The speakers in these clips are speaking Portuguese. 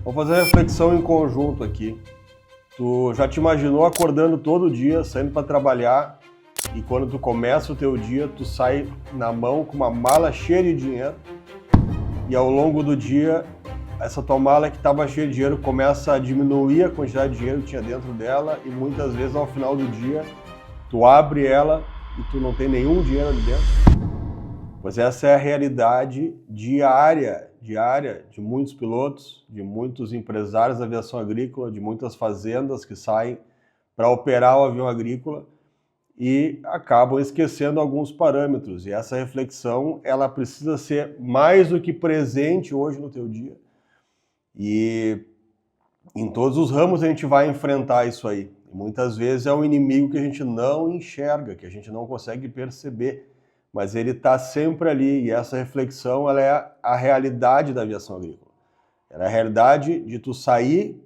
Vamos fazer uma reflexão em conjunto aqui. Tu já te imaginou acordando todo dia, saindo para trabalhar, e quando tu começa o teu dia, tu sai na mão com uma mala cheia de dinheiro, e ao longo do dia, essa tua mala que estava cheia de dinheiro começa a diminuir a quantidade de dinheiro que tinha dentro dela, e muitas vezes ao final do dia, tu abre ela e tu não tem nenhum dinheiro ali dentro? Pois essa é a realidade diária de muitos pilotos, de muitos empresários da aviação agrícola, de muitas fazendas que saem para operar o avião agrícola e acabam esquecendo alguns parâmetros. E essa reflexão, ela precisa ser mais do que presente hoje no teu dia. E em todos os ramos a gente vai enfrentar isso aí. E muitas vezes é um inimigo que a gente não enxerga, que a gente não consegue perceber, mas ele está sempre ali, e essa reflexão ela é a realidade da aviação agrícola. Ela é a realidade de tu sair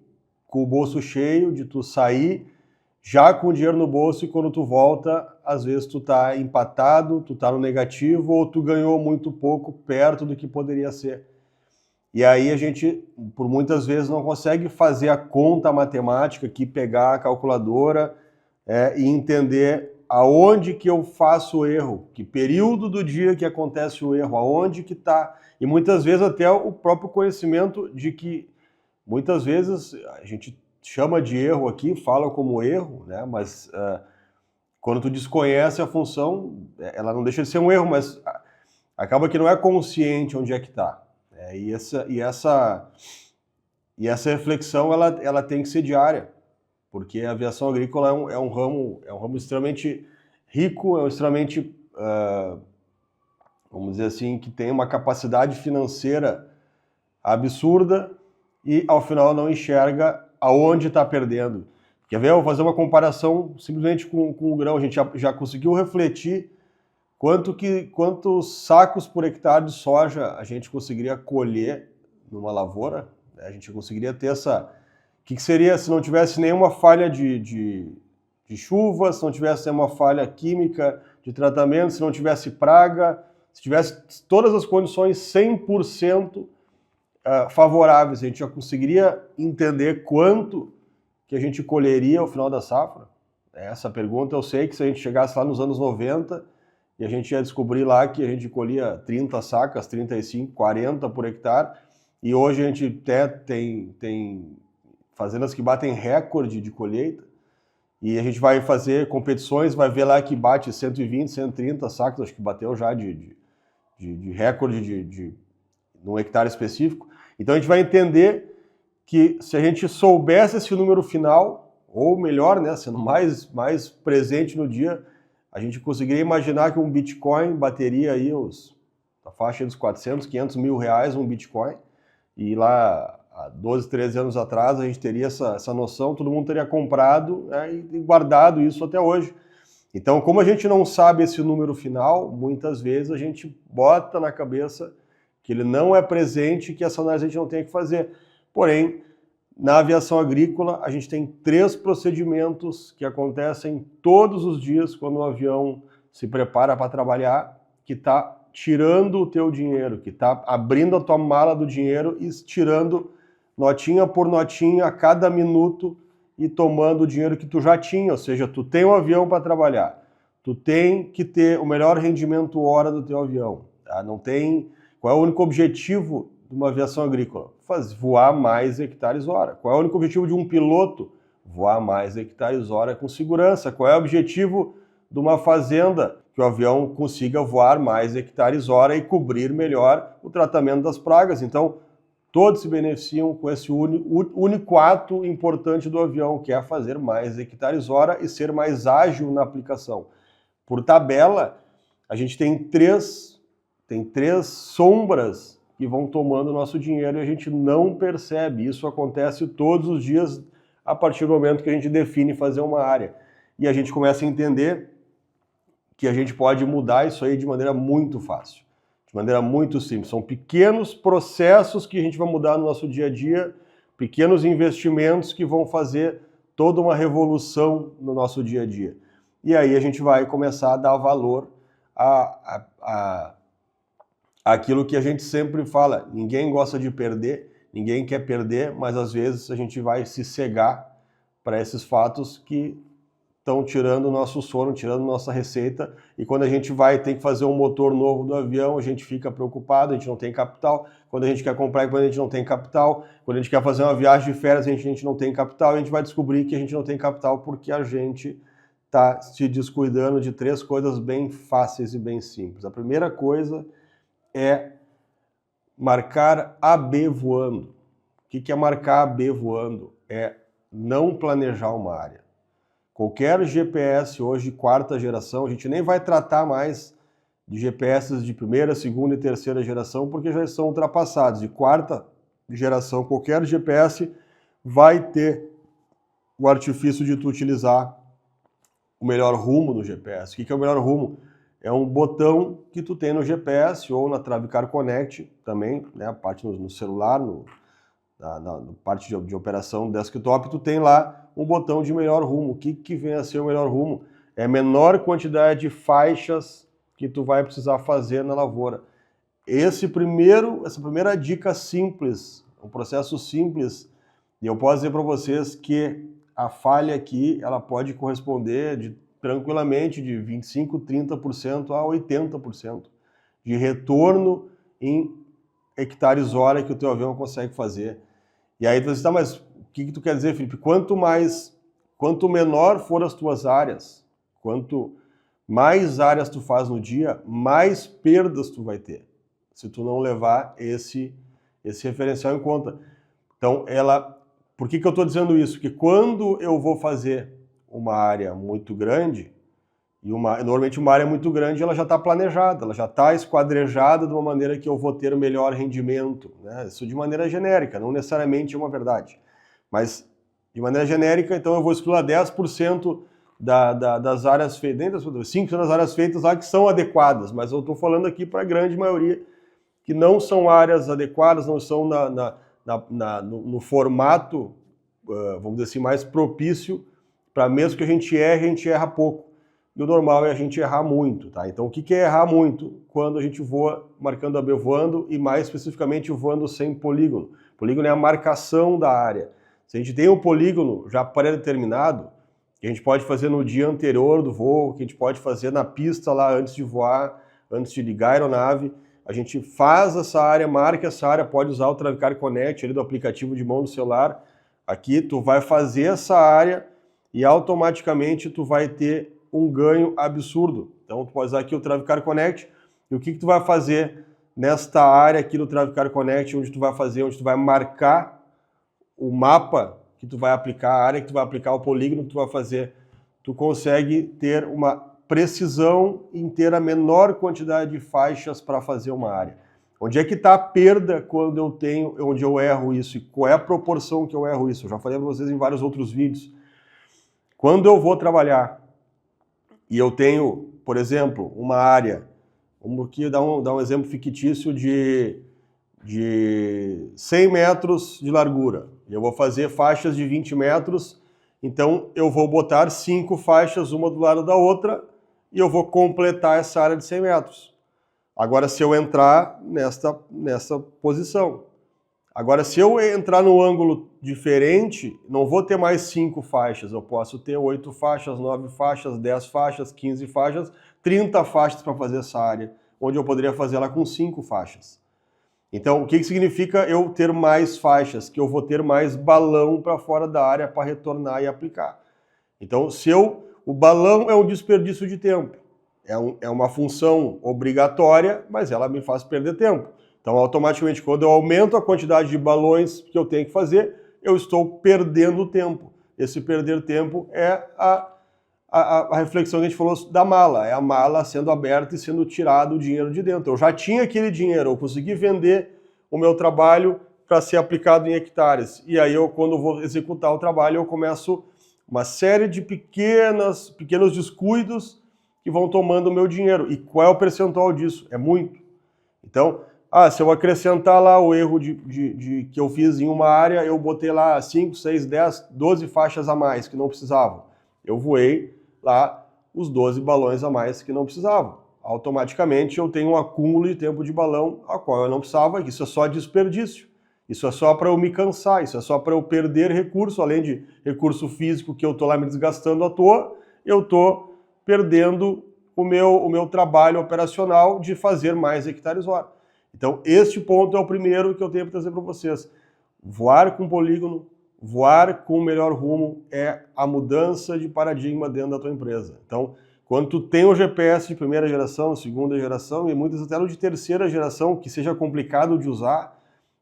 com o bolso cheio, de tu sair já com o dinheiro no bolso, e quando tu volta, às vezes tu tá empatado, tu tá no negativo, ou tu ganhou muito pouco perto do que poderia ser. E aí a gente, por muitas vezes, não consegue fazer a conta matemática aqui, pegar a calculadora e entender aonde que eu faço o erro, que período do dia que acontece o erro, aonde que está. E muitas vezes até o próprio conhecimento de que, muitas vezes, a gente chama de erro aqui, fala como erro, né? Mas quando tu desconhece a função, ela não deixa de ser um erro, mas acaba que não é consciente onde é que está. E essa reflexão ela tem que ser diária, porque a aviação agrícola é um ramo extremamente rico, extremamente, vamos dizer assim, que tem uma capacidade financeira absurda e ao final não enxerga aonde está perdendo. Quer ver? Eu vou fazer uma comparação simplesmente com o grão. A gente já conseguiu refletir quantos sacos por hectare de soja a gente conseguiria colher numa lavoura? A gente conseguiria ter essa... O que seria se não tivesse nenhuma falha de chuva, se não tivesse nenhuma falha química de tratamento, se não tivesse praga, se tivesse todas as condições 100% favoráveis, a gente já conseguiria entender quanto que a gente colheria ao final da safra? Essa pergunta eu sei que se a gente chegasse lá nos anos 90 e a gente ia descobrir lá que a gente colhia 30 sacas, 35, 40 por hectare, e hoje a gente até tem fazendas que batem recorde de colheita, e a gente vai fazer competições, vai ver lá que bate 120, 130 sacas, acho que bateu já de recorde num hectare específico. Então a gente vai entender que se a gente soubesse esse número final, ou melhor, né, sendo mais presente no dia, a gente conseguiria imaginar que um Bitcoin bateria aí a faixa dos 400, 500 mil reais um Bitcoin, e lá há 12, 13 anos atrás a gente teria essa noção, todo mundo teria comprado e guardado isso até hoje. Então, como a gente não sabe esse número final, muitas vezes a gente bota na cabeça que ele não é presente, que essa análise a gente não tem que fazer. Porém, na aviação agrícola, a gente tem 3 procedimentos que acontecem todos os dias quando o avião se prepara para trabalhar, que está tirando o teu dinheiro, que está abrindo a tua mala do dinheiro e tirando notinha por notinha a cada minuto e tomando o dinheiro que tu já tinha. Ou seja, tu tem um avião para trabalhar, tu tem que ter o melhor rendimento hora do teu avião. Tá? Não tem... Qual é o único objetivo de uma aviação agrícola? Voar mais hectares hora. Qual é o único objetivo de um piloto? Voar mais hectares hora com segurança. Qual é o objetivo de uma fazenda? Que o avião consiga voar mais hectares hora e cobrir melhor o tratamento das pragas. Então, todos se beneficiam com esse único ato importante do avião, que é fazer mais hectares hora e ser mais ágil na aplicação. Por tabela, a gente tem três sombras que vão tomando o nosso dinheiro e a gente não percebe. Isso acontece todos os dias a partir do momento que a gente define fazer uma área. E a gente começa a entender que a gente pode mudar isso aí de maneira muito fácil, de maneira muito simples. São pequenos processos que a gente vai mudar no nosso dia a dia, pequenos investimentos que vão fazer toda uma revolução no nosso dia a dia. E aí a gente vai começar a dar valor aquilo que a gente sempre fala: ninguém gosta de perder, Ninguém quer perder, mas às vezes a gente vai se cegar para esses fatos que estão tirando o nosso sono, tirando nossa receita, e quando a gente vai ter que fazer um motor novo do avião, a gente fica preocupado, a gente não tem capital, quando a gente quer comprar equipamento, a gente não tem capital, quando a gente quer fazer uma viagem de férias, a gente não tem capital, e a gente vai descobrir que a gente não tem capital porque a gente está se descuidando de 3 coisas bem fáceis e bem simples. A primeira coisa é marcar AB voando. O que é marcar AB voando? É não planejar uma área. Qualquer GPS hoje, 4ª geração, a gente nem vai tratar mais de GPS de 1ª, 2ª e 3ª geração, porque já são ultrapassados. De 4ª geração, qualquer GPS vai ter o artifício de tu utilizar o melhor rumo no GPS. O que é o melhor rumo? É um botão que tu tem no GPS ou na Travicar Connect também, né, a parte no celular, na parte de operação desktop, tu tem lá um botão de melhor rumo. O que vem a ser o melhor rumo? É a menor quantidade de faixas que tu vai precisar fazer na lavoura. Essa primeira dica simples, um processo simples, e eu posso dizer para vocês que a falha aqui, ela pode corresponder tranquilamente de 25%, 30% a 80% de retorno em hectares hora que o teu avião consegue fazer. E aí você está, mas o que tu quer dizer, Felipe? Quanto menor for as tuas áreas, quanto mais áreas tu faz no dia, mais perdas tu vai ter, se tu não levar esse referencial em conta. Então, por que eu estou dizendo isso? Porque quando eu vou fazer uma área muito grande, e normalmente uma área muito grande, ela já está planejada, ela já está esquadrejada de uma maneira que eu vou ter o melhor rendimento, né? Isso de maneira genérica, não necessariamente é uma verdade. Mas, de maneira genérica, então eu vou excluir 10% das áreas feitas, 5% das áreas feitas lá que são adequadas, mas eu estou falando aqui para a grande maioria que não são áreas adequadas, não são no formato, vamos dizer assim, mais propício para mesmo que a gente erra pouco. E o normal é a gente errar muito, tá? Então o que é errar muito? Quando a gente voa marcando AB voando e mais especificamente voando sem polígono. Polígono é a marcação da área. Se a gente tem um polígono já pré-determinado, que a gente pode fazer no dia anterior do voo, que a gente pode fazer na pista lá antes de voar, antes de ligar a aeronave, a gente faz essa área, marca essa área, pode usar o Travicar Connect ali do aplicativo de mão do celular. Aqui tu vai fazer essa área e automaticamente tu vai ter um ganho absurdo. Então tu pode usar aqui o Travicar Connect e o que tu vai fazer nesta área aqui do Travicar Connect, onde tu vai marcar o mapa que tu vai aplicar, a área que tu vai aplicar, o polígono que tu vai fazer, tu consegue ter uma precisão em ter a menor quantidade de faixas para fazer uma área. Onde é que está a perda quando onde eu erro isso? E qual é a proporção que eu erro isso? Eu já falei para vocês em vários outros vídeos. Quando eu vou trabalhar e eu tenho, por exemplo, uma área, vamos aqui dar um exemplo fictício de 100 metros de largura. Eu vou fazer faixas de 20 metros, então eu vou botar 5 faixas, uma do lado da outra, e eu vou completar essa área de 100 metros. Agora, se eu entrar nessa posição. Agora, se eu entrar num ângulo diferente, não vou ter mais 5 faixas, eu posso ter 8 faixas, 9 faixas, 10 faixas, 15 faixas, 30 faixas para fazer essa área, onde eu poderia fazer ela com 5 faixas. Então, o que significa eu ter mais faixas? Que eu vou ter mais balão para fora da área para retornar e aplicar. Então, o balão é um desperdício de tempo. É uma função obrigatória, mas ela me faz perder tempo. Então, automaticamente, quando eu aumento a quantidade de balões que eu tenho que fazer, eu estou perdendo tempo. Esse perder tempo é a reflexão que a gente falou da mala. É a mala sendo aberta e sendo tirado o dinheiro de dentro. Eu já tinha aquele dinheiro, eu consegui vender o meu trabalho para ser aplicado em hectares. E aí, quando vou executar o trabalho, eu começo uma série de pequenos descuidos que vão tomando o meu dinheiro. E qual é o percentual disso? É muito. Então, se eu acrescentar lá o erro que eu fiz em uma área, eu botei lá 5, 6, 10, 12 faixas a mais que não precisavam. Eu voei lá os 12 balões a mais que não precisavam. Automaticamente eu tenho um acúmulo de tempo de balão a qual eu não precisava, isso é só desperdício. Isso é só para eu me cansar, isso é só para eu perder recurso, além de recurso físico que eu estou lá me desgastando à toa, eu estou perdendo o meu trabalho operacional de fazer mais hectares hora. Então, este ponto é o primeiro que eu tenho para trazer para vocês. Voar com polígono, voar com o melhor rumo é a mudança de paradigma dentro da tua empresa. Então, quando tu tem o GPS de primeira geração, segunda geração e muitas até de terceira geração, que seja complicado de usar,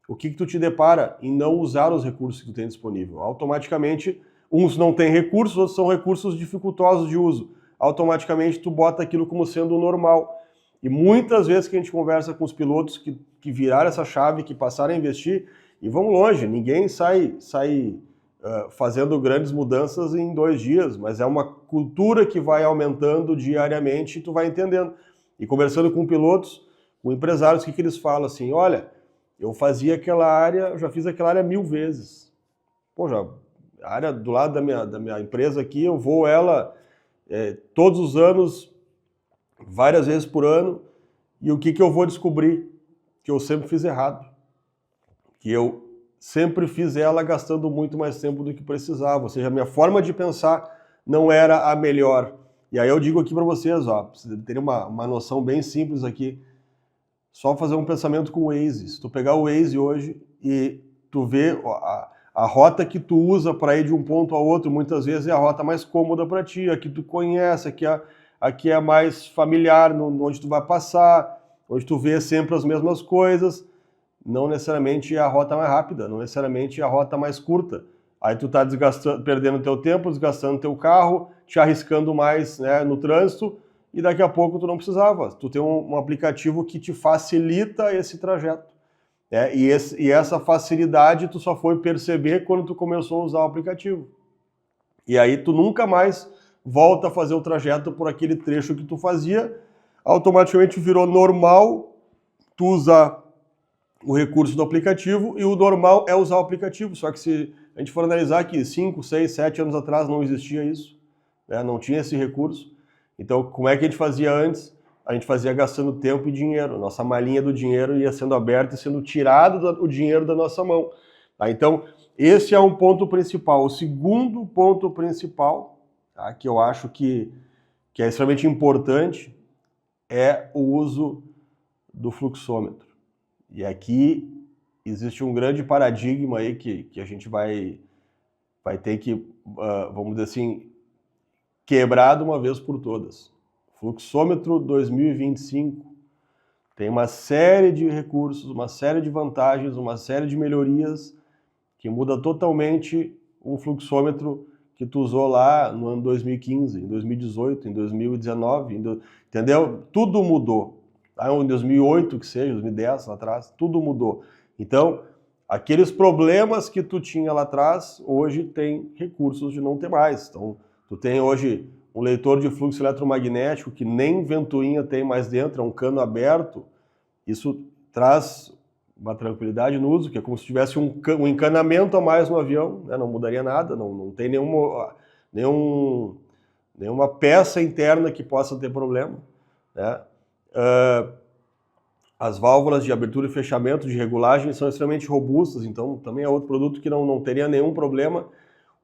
o que tu te depara em não usar os recursos que tu tem disponível? Automaticamente, uns não têm recursos, outros são recursos dificultosos de uso. Automaticamente, tu bota aquilo como sendo o normal. E muitas vezes que a gente conversa com os pilotos que viraram essa chave, que passaram a investir, e vão longe, ninguém sai fazendo grandes mudanças em 2 dias, mas é uma cultura que vai aumentando diariamente e tu vai entendendo. E conversando com pilotos, com empresários, o que eles falam assim, olha, eu fazia aquela área, eu já fiz aquela área 1000 vezes. Pô, já, a área do lado da minha empresa aqui, eu vou ela todos os anos, várias vezes por ano, e o que eu vou descobrir? Que eu sempre fiz errado. Que eu sempre fiz ela gastando muito mais tempo do que precisava. Ou seja, a minha forma de pensar não era a melhor. E aí eu digo aqui para vocês, ó, pra vocês terem uma noção bem simples aqui, só fazer um pensamento com o Waze. Se tu pegar o Waze hoje e tu vê a rota que tu usa para ir de um ponto ao outro, muitas vezes é a rota mais cômoda para ti, a que tu conhece, aqui é mais familiar, onde tu vai passar, onde tu vê sempre as mesmas coisas. Não necessariamente é a rota mais rápida, não necessariamente é a rota mais curta. Aí tu tá perdendo teu tempo, desgastando teu carro, te arriscando mais, né, no trânsito, e daqui a pouco tu não precisava. Tu tem um aplicativo que te facilita esse trajeto. E essa facilidade tu só foi perceber quando tu começou a usar o aplicativo. E aí tu nunca mais volta a fazer o trajeto por aquele trecho que tu fazia, automaticamente virou normal tu usar o recurso do aplicativo, e o normal é usar o aplicativo, só que se a gente for analisar que 5, 6, 7 anos atrás não existia isso, né? Não tinha esse recurso, então como é que a gente fazia antes? A gente fazia gastando tempo e dinheiro, nossa malinha do dinheiro ia sendo aberta e sendo tirado o dinheiro da nossa mão. Tá? Então esse é um ponto principal. O segundo ponto principal, tá, que eu acho que é extremamente importante, é o uso do fluxômetro. E aqui existe um grande paradigma aí que a gente vai ter que, vamos dizer assim, quebrar de uma vez por todas. Fluxômetro 2025 tem uma série de recursos, uma série de vantagens, uma série de melhorias que muda totalmente um fluxômetro que tu usou lá no ano 2015, em 2018, em 2019, entendeu? Tudo mudou. Em 2008, que seja, 2010, lá atrás, tudo mudou. Então, aqueles problemas que tu tinha lá atrás, hoje tem recursos de não ter mais. Então, tu tem hoje um leitor de fluxo eletromagnético que nem ventoinha tem mais dentro, é um cano aberto. Isso traz uma tranquilidade no uso, que é como se tivesse um encanamento a mais no avião, né? Não mudaria nada, não tem nenhuma peça interna que possa ter problema, né? As válvulas de abertura e fechamento de regulagem são extremamente robustas, então também é outro produto que não teria nenhum problema.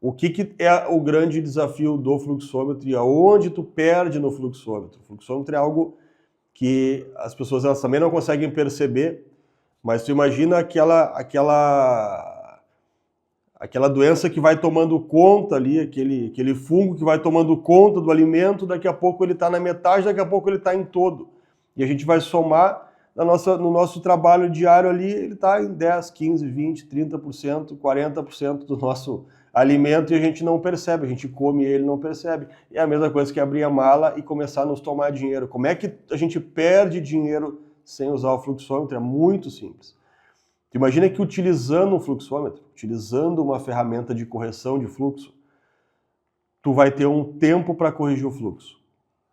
O que é o grande desafio do fluxômetro e aonde tu perde no fluxômetro? O fluxômetro é algo que as pessoas elas também não conseguem perceber, mas tu imagina aquela doença que vai tomando conta ali, aquele fungo que vai tomando conta do alimento, daqui a pouco ele está na metade, daqui a pouco ele está em todo. E a gente vai somar no nosso trabalho diário ali, ele está em 10, 15, 20, 30%, 40% do nosso alimento e a gente não percebe, a gente come ele e não percebe. É a mesma coisa que abrir a mala e começar a nos tomar dinheiro. Como é que a gente perde dinheiro sem usar o fluxômetro? É muito simples. Imagina que utilizando um fluxômetro, utilizando uma ferramenta de correção de fluxo, tu vai ter um tempo para corrigir o fluxo.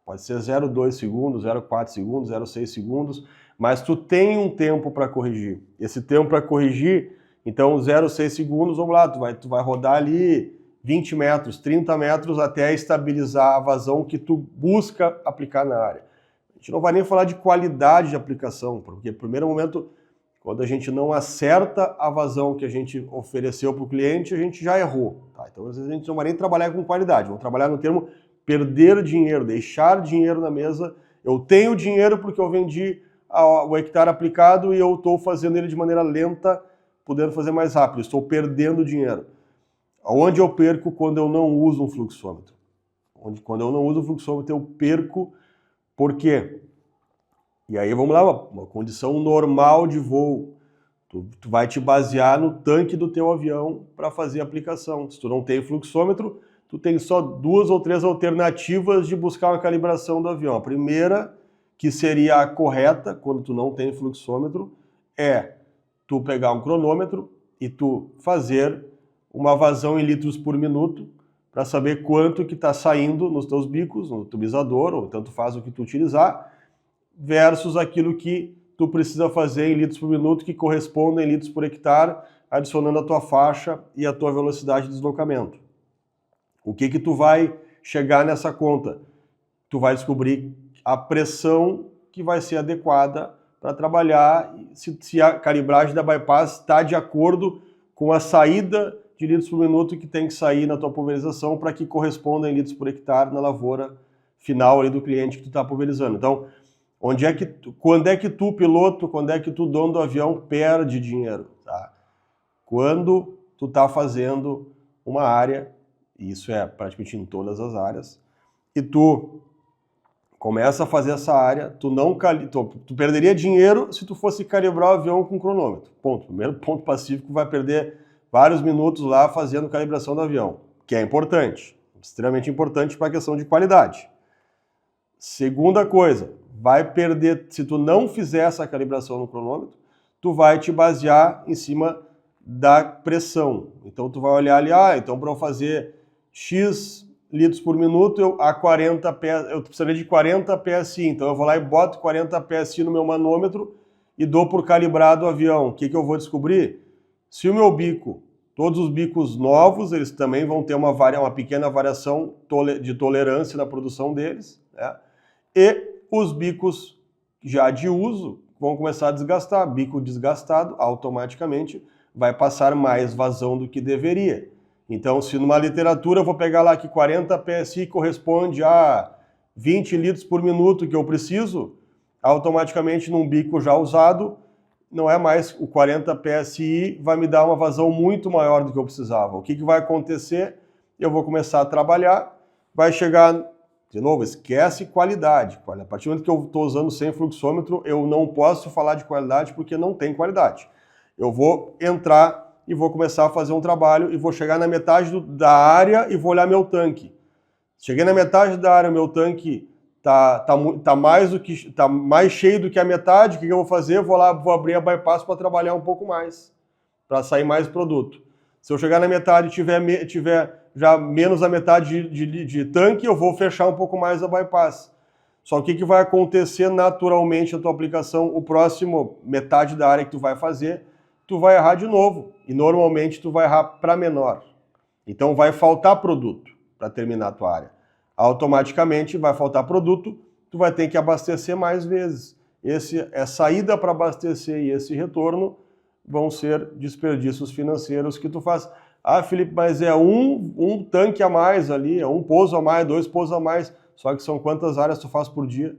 Pode ser 0,2 segundos, 0,4 segundos, 0,6 segundos, mas tu tem um tempo para corrigir. Esse tempo para corrigir, então 0,6 segundos, vamos lá, tu vai rodar ali 20 metros, 30 metros até estabilizar a vazão que tu busca aplicar na área. A gente não vai nem falar de qualidade de aplicação, porque no primeiro momento, Quando a gente não acerta a vazão que a gente ofereceu para o cliente, a gente já errou. Tá? Então, às vezes, a gente não vai nem trabalhar com qualidade, vamos trabalhar no termo perder dinheiro, deixar dinheiro na mesa. Eu tenho dinheiro porque eu vendi o hectare aplicado e eu estou fazendo ele de maneira lenta, podendo fazer mais rápido. Estou perdendo dinheiro. Onde eu perco quando eu não uso um fluxômetro? Quando eu não uso o fluxômetro, eu perco. Por quê? E aí vamos lá, uma condição normal de voo. Tu vai te basear no tanque do teu avião para fazer a aplicação. Se tu não tem fluxômetro, tu tem só 2 ou 3 alternativas de buscar uma calibração do avião. A primeira, que seria a correta, quando tu não tem fluxômetro, é tu pegar um cronômetro e tu fazer uma vazão em litros por minuto para saber quanto que está saindo nos teus bicos, no tubizador, ou tanto faz o que tu utilizar, versus aquilo que tu precisa fazer em litros por minuto, que corresponde em litros por hectare, adicionando a tua faixa e a tua velocidade de deslocamento. O que tu vai chegar nessa conta? Tu vai descobrir a pressão que vai ser adequada para trabalhar, se a calibragem da bypass está de acordo com a saída de litros por minuto que tem que sair na tua pulverização para que corresponda em litros por hectare na lavoura final ali do cliente que tu está pulverizando. Então, quando é que tu, piloto, quando é que tu, dono do avião, perde dinheiro? Tá? Quando tu está fazendo uma área, e isso é praticamente em todas as áreas, e tu começa a fazer essa área, tu perderia dinheiro se tu fosse calibrar o avião com cronômetro. Ponto. Primeiro ponto pacífico, vai perder vários minutos lá fazendo calibração do avião, que é importante, extremamente importante para a questão de qualidade. Segunda coisa, vai perder, se tu não fizer essa calibração no cronômetro, tu vai te basear em cima da pressão. Então tu vai olhar ali, então para eu fazer X litros por minuto, eu precisaria de 40 PSI, então eu vou lá e boto 40 PSI no meu manômetro e dou por calibrado o avião. O que eu vou descobrir? Se o meu bico, todos os bicos novos, eles também vão ter uma pequena variação de tolerância na produção deles, né? E os bicos já de uso vão começar a desgastar. Bico desgastado automaticamente vai passar mais vazão do que deveria. Então, se numa literatura eu vou pegar lá que 40 PSI corresponde a 20 litros por minuto que eu preciso, automaticamente num bico já usado, não é mais o 40 PSI, vai me dar uma vazão muito maior do que eu precisava. O que vai acontecer? Eu vou começar a trabalhar, vai chegar, de novo, esquece qualidade. A partir do momento que eu estou usando sem fluxômetro, eu não posso falar de qualidade porque não tem qualidade. Eu vou entrar e vou começar a fazer um trabalho e vou chegar na metade da área e vou olhar meu tanque. Cheguei na metade da área, meu tanque tá mais cheio do que a metade. O que eu vou fazer? Eu vou abrir a bypass para trabalhar um pouco mais, para sair mais produto. Se eu chegar na metade e tiver já menos a metade de tanque, eu vou fechar um pouco mais a bypass. Só que o que vai acontecer naturalmente na tua aplicação, o próximo metade da área que tu vai fazer, tu vai errar de novo. E normalmente tu vai errar para menor. Então vai faltar produto para terminar a tua área. Automaticamente vai faltar produto, tu vai ter que abastecer mais vezes. Essa saída para abastecer e esse retorno vão ser desperdícios financeiros que tu faz. Ah, Felipe, mas é um tanque a mais ali, é um pouso a mais, 2 pousos a mais. Só que são quantas áreas tu faz por dia?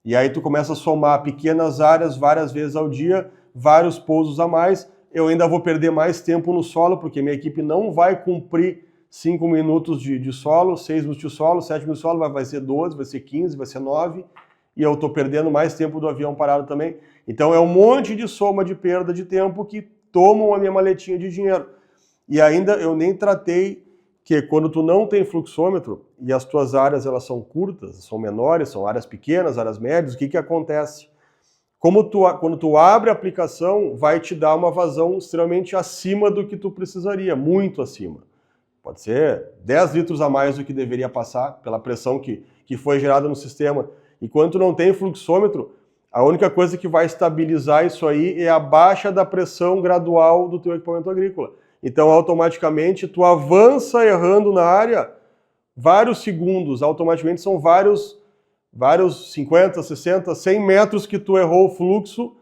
E aí tu começa a somar pequenas áreas várias vezes ao dia, vários pousos a mais. Eu ainda vou perder mais tempo no solo, porque minha equipe não vai cumprir 5 minutos de solo, 6 minutos de solo, 7 minutos de solo, vai ser 12, vai ser 15, vai ser 9, e eu estou perdendo mais tempo do avião parado também. Então é um monte de soma de perda de tempo que tomam a minha maletinha de dinheiro. E ainda eu nem tratei que quando tu não tem fluxômetro e as tuas áreas elas são curtas, são menores, são áreas pequenas, áreas médias, o que acontece? Quando tu abre a aplicação, vai te dar uma vazão extremamente acima do que tu precisaria, muito acima. Pode ser 10 litros a mais do que deveria passar, pela pressão que foi gerada no sistema. E quando tu não tem fluxômetro, a única coisa que vai estabilizar isso aí é a baixa da pressão gradual do teu equipamento agrícola. Então, automaticamente, tu avança errando na área vários segundos, automaticamente são vários 50, 60, 100 metros que tu errou o fluxo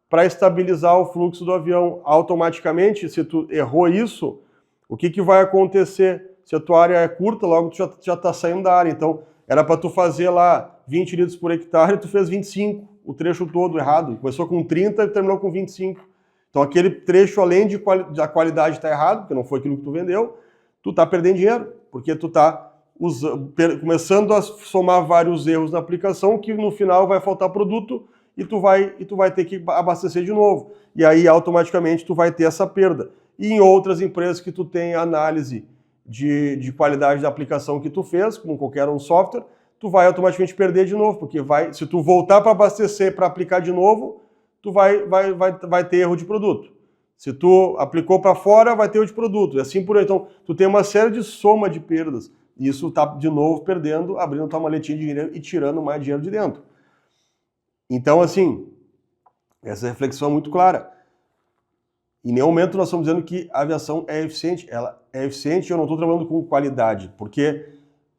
para estabilizar o fluxo do avião. Automaticamente, se tu errou isso, o que vai acontecer? Se a tua área é curta, logo tu já está saindo da área. Então, era para tu fazer lá 20 litros por hectare, tu fez 25, o trecho todo errado. Começou com 30 e terminou com 25. Então, aquele trecho, além da qualidade estar errado, porque não foi aquilo que tu vendeu, tu está perdendo dinheiro, porque tu está começando a somar vários erros na aplicação, que no final vai faltar produto e tu vai ter que abastecer de novo. E aí, automaticamente, tu vai ter essa perda. E em outras empresas que tu tem análise de qualidade da aplicação que tu fez, como qualquer um software, tu vai automaticamente perder de novo, porque se tu voltar para abastecer, para aplicar de novo, tu vai ter erro de produto. Se tu aplicou para fora, vai ter erro de produto. E assim por aí. Então, tu tem uma série de soma de perdas. E isso tá, de novo, perdendo, abrindo tua maletinha de dinheiro e tirando mais dinheiro de dentro. Então, assim, essa reflexão é muito clara. Em nenhum momento nós estamos dizendo que a aviação é eficiente. Ela é eficiente e eu não estou trabalhando com qualidade, porque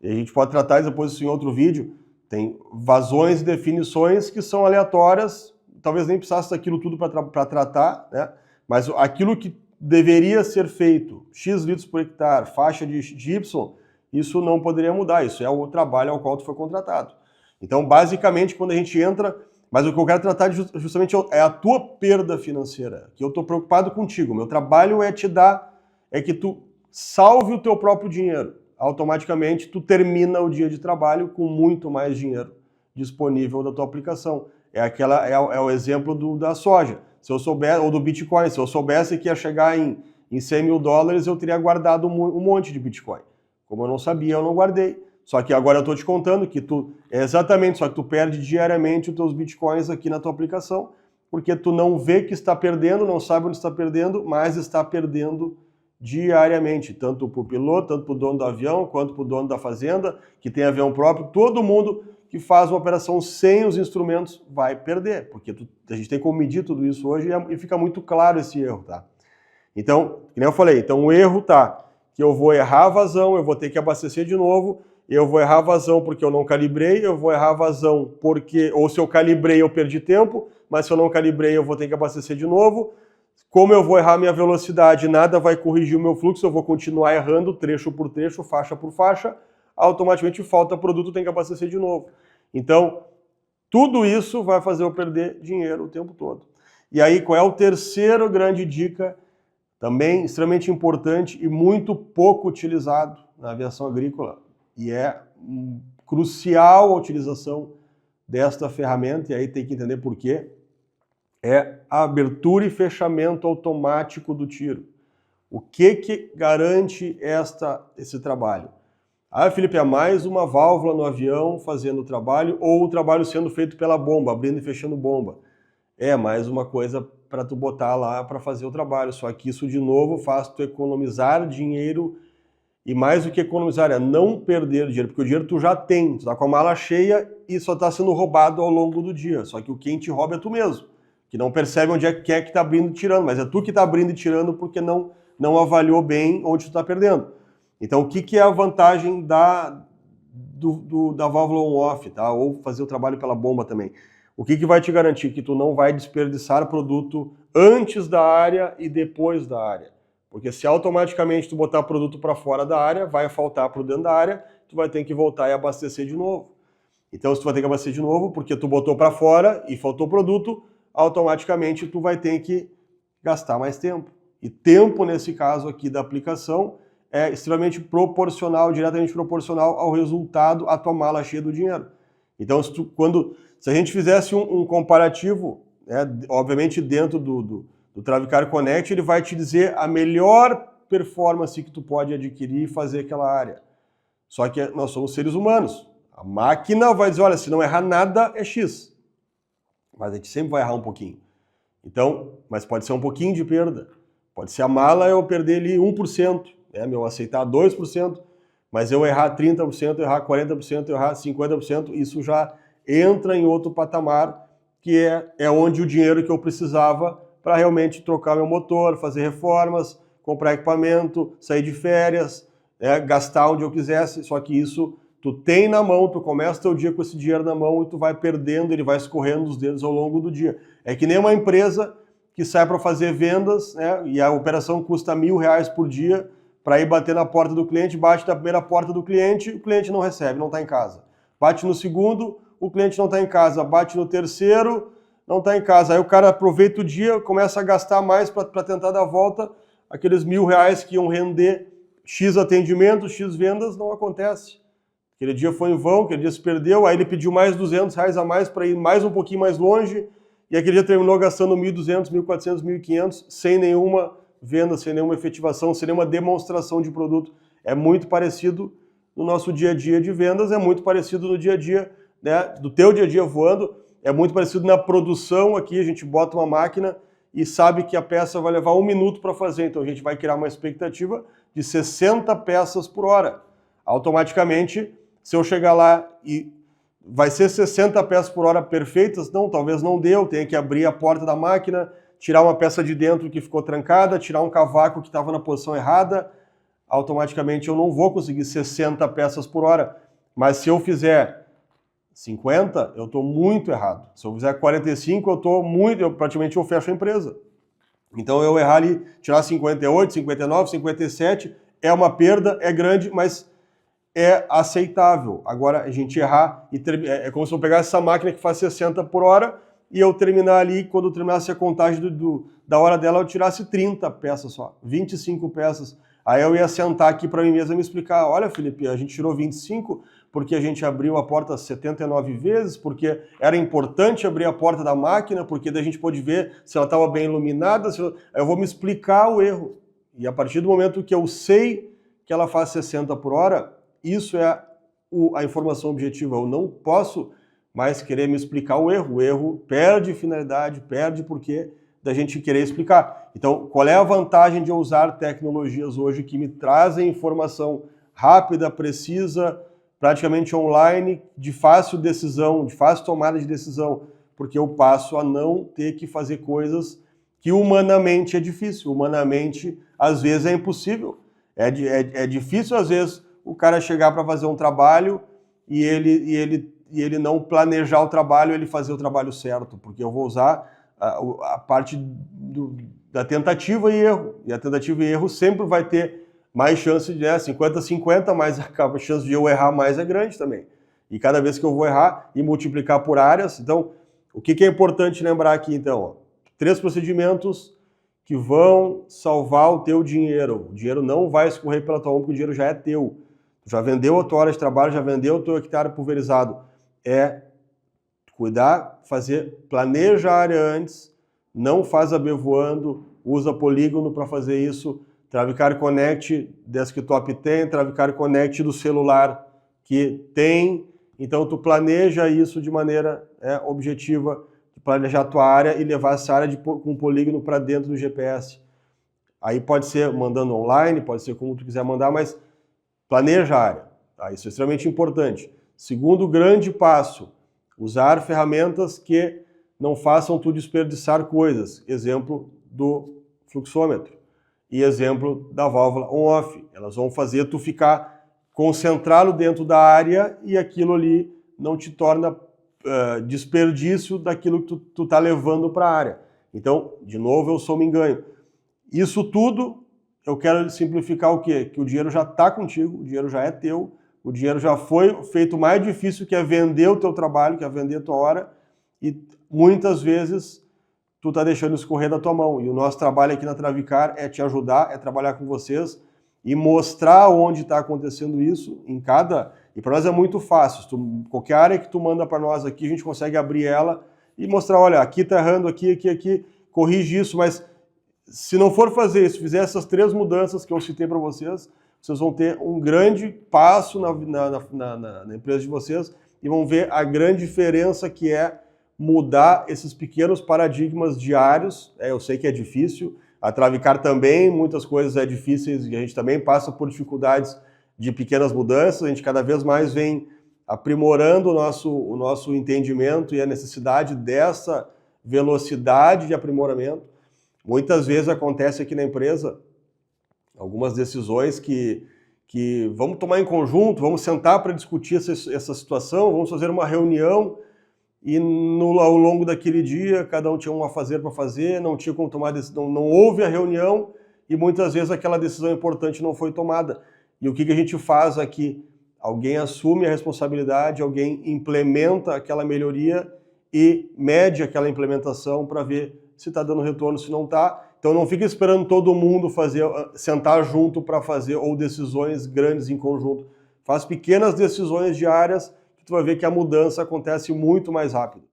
a gente pode tratar depois isso em outro vídeo. Tem vazões e definições que são aleatórias, talvez nem precisasse daquilo tudo para tratar, né? Mas aquilo que deveria ser feito, X litros por hectare, faixa de Y, isso não poderia mudar, isso é o trabalho ao qual tu foi contratado. Então, basicamente, quando a gente entra... Mas o que eu quero tratar justamente é a tua perda financeira, que eu estou preocupado contigo. Meu trabalho é que tu salve o teu próprio dinheiro. Automaticamente, tu termina o dia de trabalho com muito mais dinheiro disponível da tua aplicação. É o exemplo da soja. Se eu soubesse, ou do Bitcoin, se eu soubesse que ia chegar em $100 mil, eu teria guardado um monte de Bitcoin. Como eu não sabia, eu não guardei. Só que agora eu estou te contando que só que tu perde diariamente os teus bitcoins aqui na tua aplicação, porque tu não vê que está perdendo, não sabe onde está perdendo, mas está perdendo diariamente, tanto para o piloto, tanto para o dono do avião, quanto para o dono da fazenda, que tem avião próprio. Todo mundo que faz uma operação sem os instrumentos vai perder, porque a gente tem como medir tudo isso hoje e fica muito claro esse erro, tá? Então, que nem eu falei, então o erro tá que eu vou errar a vazão, eu vou ter que abastecer de novo. Eu vou errar a vazão porque eu não calibrei, eu vou errar a vazão porque... Ou se eu calibrei, eu perdi tempo, mas se eu não calibrei, eu vou ter que abastecer de novo. Como eu vou errar minha velocidade, nada vai corrigir o meu fluxo, eu vou continuar errando trecho por trecho, faixa por faixa, automaticamente falta produto, tem que abastecer de novo. Então, tudo isso vai fazer eu perder dinheiro o tempo todo. E aí, qual é o terceiro grande dica, também extremamente importante e muito pouco utilizado na aviação agrícola? E é crucial a utilização desta ferramenta, e aí tem que entender por quê. É a abertura e fechamento automático do tiro. O que garante esse trabalho? Ah, Felipe, é mais uma válvula no avião fazendo o trabalho, ou o trabalho sendo feito pela bomba, abrindo e fechando bomba. É mais uma coisa para tu botar lá para fazer o trabalho, só que isso de novo faz tu economizar dinheiro. E mais do que economizar, é não perder dinheiro, porque o dinheiro tu já tem, tu tá com a mala cheia e só tá sendo roubado ao longo do dia. Só que quem te rouba é tu mesmo, que não percebe onde é que tá abrindo e tirando, mas é tu que tá abrindo e tirando porque não avaliou bem onde tu tá perdendo. Então, o que é a vantagem da válvula on-off, tá? Ou fazer o trabalho pela bomba também? O que vai te garantir que tu não vai desperdiçar produto antes da área e depois da área? Porque se automaticamente tu botar produto para fora da área, vai faltar para dentro da área, tu vai ter que voltar e abastecer de novo. Então, se tu vai ter que abastecer de novo, porque tu botou para fora e faltou produto, automaticamente tu vai ter que gastar mais tempo. E tempo, nesse caso aqui da aplicação, é extremamente proporcional, diretamente proporcional ao resultado, à tua mala cheia do dinheiro. Então, se a gente fizesse um comparativo, obviamente dentro do Travicar Connect, ele vai te dizer a melhor performance que tu pode adquirir e fazer aquela área. Só que nós somos seres humanos. A máquina vai dizer, olha, se não errar nada, é X. Mas a gente sempre vai errar um pouquinho. Então, mas pode ser um pouquinho de perda. Pode ser a mala eu perder ali 1%, eu aceitar 2%, mas eu errar 30%, eu errar 40%, eu errar 50%, isso já entra em outro patamar, que é onde o dinheiro que eu precisava para realmente trocar meu motor, fazer reformas, comprar equipamento, sair de férias, gastar onde eu quisesse, só que isso tu tem na mão, tu começa teu dia com esse dinheiro na mão e tu vai perdendo, ele vai escorrendo os dedos ao longo do dia. É que nem uma empresa que sai para fazer vendas, né, e a operação custa R$1.000 por dia para ir bater na porta do cliente, bate na primeira porta do cliente, o cliente não recebe, não está em casa. Bate no segundo, o cliente não está em casa. Bate no terceiro, não está em casa. Aí o cara aproveita o dia, começa a gastar mais para tentar dar a volta, aqueles R$1.000 que iam render X atendimentos, X vendas, não acontece. Aquele dia foi em vão, aquele dia se perdeu, aí ele pediu mais R$200 a mais para ir mais um pouquinho mais longe, e aquele dia terminou gastando 1.200, 1.400, 1.500, sem nenhuma venda, sem nenhuma efetivação, sem nenhuma demonstração de produto. É muito parecido no nosso dia a dia de vendas, é muito parecido no dia a dia, né, do teu dia a dia voando, é muito parecido na produção aqui, a gente bota uma máquina e sabe que a peça vai levar 1 minuto para fazer, então a gente vai criar uma expectativa de 60 peças por hora. Automaticamente, se eu chegar lá e vai ser 60 peças por hora perfeitas? Não, talvez não dê, eu tenha que abrir a porta da máquina, tirar uma peça de dentro que ficou trancada, tirar um cavaco que estava na posição errada, automaticamente eu não vou conseguir 60 peças por hora. Mas se eu fizer 50, eu estou muito errado. Se eu fizer 45, eu praticamente eu fecho a empresa. Então eu errar ali, tirar 58, 59, 57, é uma perda, é grande, mas é aceitável. Agora, a gente errar, é como se eu pegasse essa máquina que faz 60 por hora e eu terminar ali, quando eu terminasse a contagem da hora dela, eu tirasse 30 peças só, 25 peças. Aí eu ia sentar aqui para mim mesmo e me explicar, olha, Felipe, a gente tirou 25 porque a gente abriu a porta 79 vezes, porque era importante abrir a porta da máquina, porque daí a gente pôde ver se ela estava bem iluminada. Eu vou me explicar o erro. E a partir do momento que eu sei que ela faz 60 por hora, isso é a informação objetiva. Eu não posso mais querer me explicar o erro. O erro perde finalidade, perde porquê da gente querer explicar. Então, qual é a vantagem de eu usar tecnologias hoje que me trazem informação rápida, precisa, praticamente online, de fácil decisão, de fácil tomada de decisão? Porque eu passo a não ter que fazer coisas que humanamente é difícil. Humanamente, às vezes, é impossível. É difícil, às vezes, o cara chegar para fazer um trabalho e ele não planejar o trabalho, ele fazer o trabalho certo, porque eu vou usar a parte da tentativa e erro. E a tentativa e erro sempre vai ter mais chance de 50-50, mas a chance de eu errar mais é grande também. E cada vez que eu vou errar e multiplicar por áreas, então, o que é importante lembrar aqui, então? 3 procedimentos que vão salvar o teu dinheiro. O dinheiro não vai escorrer pela tua mão, porque o dinheiro já é teu. Já vendeu a tua hora de trabalho, já vendeu o teu hectare pulverizado. É cuidar, planeja a área antes, não faz voando, usa polígono para fazer isso. Travicar Connect desktop tem, Travicar Connect do celular que tem. Então tu planeja isso de maneira objetiva, planejar a tua área e levar essa área com polígono para dentro do GPS. Aí pode ser mandando online, pode ser como tu quiser mandar, mas planeja a área. Tá? Isso é extremamente importante. Segundo grande passo, usar ferramentas que não façam tu desperdiçar coisas. Exemplo do fluxômetro e exemplo da válvula on-off. Elas vão fazer tu ficar concentrado dentro da área e aquilo ali não te torna desperdício daquilo que tu tá levando para a área. Então, de novo, eu sou me engano. Isso tudo, eu quero simplificar o quê? Que o dinheiro já está contigo, o dinheiro já é teu, o dinheiro já foi feito mais difícil, que é vender o teu trabalho, que é vender a tua hora, e muitas vezes tu tá deixando escorrer da tua mão. E o nosso trabalho aqui na Travicar é te ajudar, é trabalhar com vocês e mostrar onde está acontecendo isso em cada... E para nós é muito fácil. Qualquer área que tu manda para nós aqui, a gente consegue abrir ela e mostrar, olha, aqui tá errando, aqui, corrige isso, mas se não for fazer isso, fizer essas 3 mudanças que eu citei para vocês, vocês vão ter um grande passo na empresa de vocês e vão ver a grande diferença que é mudar esses pequenos paradigmas diários. Eu sei que é difícil, a Travicar também, muitas coisas é difíceis e a gente também passa por dificuldades de pequenas mudanças, a gente cada vez mais vem aprimorando o nosso entendimento e a necessidade dessa velocidade de aprimoramento. Muitas vezes acontece aqui na empresa algumas decisões que que vamos tomar em conjunto, vamos sentar para discutir essa situação, vamos fazer uma reunião e ao longo daquele dia cada um tinha um afazer para fazer, não tinha como tomar decisão, não houve a reunião e muitas vezes aquela decisão importante não foi tomada. E o que a gente faz aqui? Alguém assume a responsabilidade, alguém implementa aquela melhoria e mede aquela implementação para ver se está dando retorno, se não está. Então não fica esperando todo mundo sentar junto para fazer ou decisões grandes em conjunto. Faz pequenas decisões diárias que tu vai ver que a mudança acontece muito mais rápido.